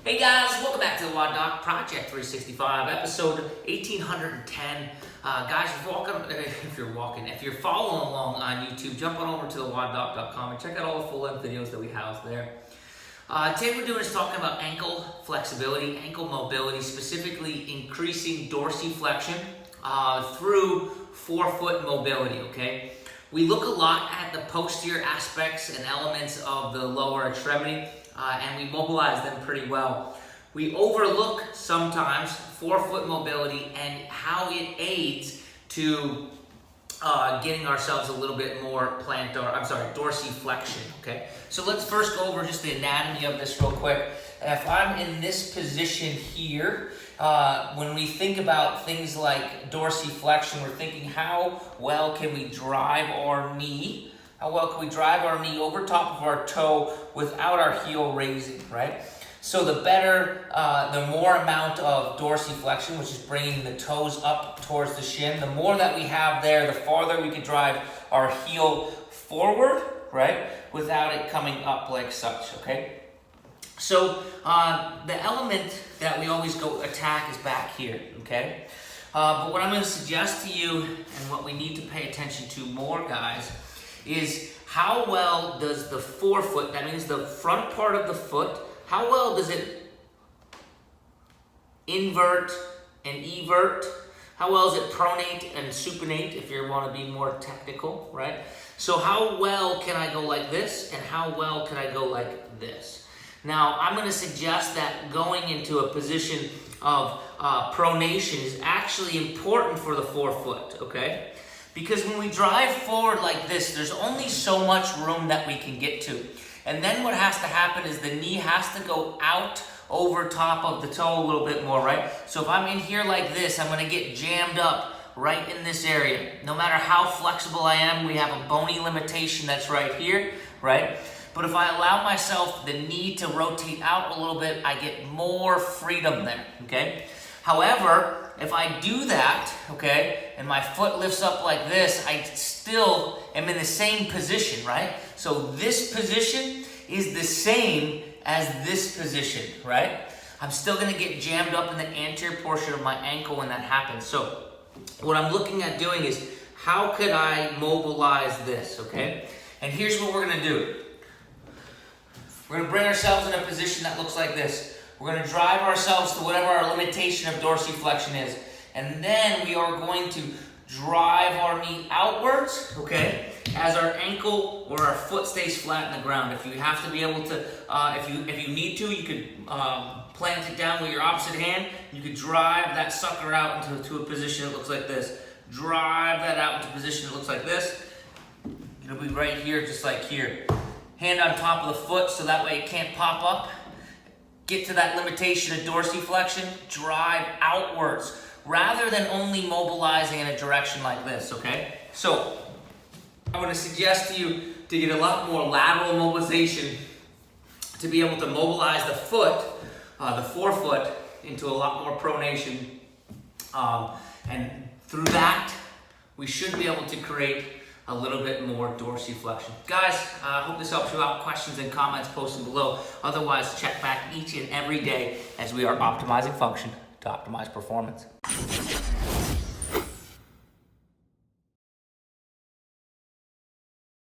Hey guys, welcome back to the WODdoc Project 365, episode 1810. Guys, if you're following along on YouTube, jump on over to the WODdoc.com and check out all the full-length videos that we house there. Today we're doing is talking about ankle flexibility, ankle mobility, specifically increasing dorsiflexion through forefoot mobility, okay? We look a lot at the posterior aspects and elements of the lower extremity, and we mobilize them pretty well. We overlook sometimes forefoot mobility and how it aids to getting ourselves a little bit more dorsiflexion, okay? So let's first go over just the anatomy of this real quick. If I'm in this position here, when we think about things like dorsiflexion, we're thinking how well can we drive our knee? How well can we drive our knee over top of our toe without our heel raising, right? So the better, the more amount of dorsiflexion, which is bringing the toes up towards the shin, the more that we have there, the farther we can drive our heel forward, right? Without it coming up like such, okay? So the element that we always go attack is back here, okay? But what I'm going to suggest to you and what we need to pay attention to more, guys, is how well does the forefoot, that means the front part of the foot, how well does it invert and evert? How well is it pronate and supinate, if you want to be more technical, right? So how well can I go like this, and how well can I go like this? Now, I'm going to suggest that going into a position of pronation is actually important for the forefoot, okay? Because when we drive forward like this, there's only so much room that we can get to. And then what has to happen is the knee has to go out over top of the toe a little bit more, right? So if I'm in here like this, I'm going to get jammed up right in this area. No matter how flexible I am, we have a bony limitation that's right here, right? But if I allow myself the knee to rotate out a little bit, I get more freedom there, okay? However, if I do that, okay, and my foot lifts up like this, I still am in the same position, right? So this position is the same as this position, right? I'm still going to get jammed up in the anterior portion of my ankle when that happens. So what I'm looking at doing is, how could I mobilize this, okay? And here's what we're going to do. We're going to bring ourselves in a position that looks like this. We're going to drive ourselves to whatever our limitation of dorsiflexion is. And then we are going to drive our knee outwards, okay, as our ankle or our foot stays flat in the ground. If you have to be able to, if you need to, you could plant it down with your opposite hand. You could drive that sucker out into a position that looks like this. Drive that out into a position that looks like this. It'll be right here, just like here. Hand on top of the foot so that way it can't pop up. Get to that limitation of dorsiflexion, drive outwards, rather than only mobilizing in a direction like this, okay? So, I'm going to suggest to you to get a lot more lateral mobilization to be able to mobilize the foot, the forefoot, into a lot more pronation. And through that, we should be able to create a little bit more dorsiflexion. Guys, I hope this helps you out. Questions and comments posted below. Otherwise, check back each and every day as we are optimizing function to optimize performance.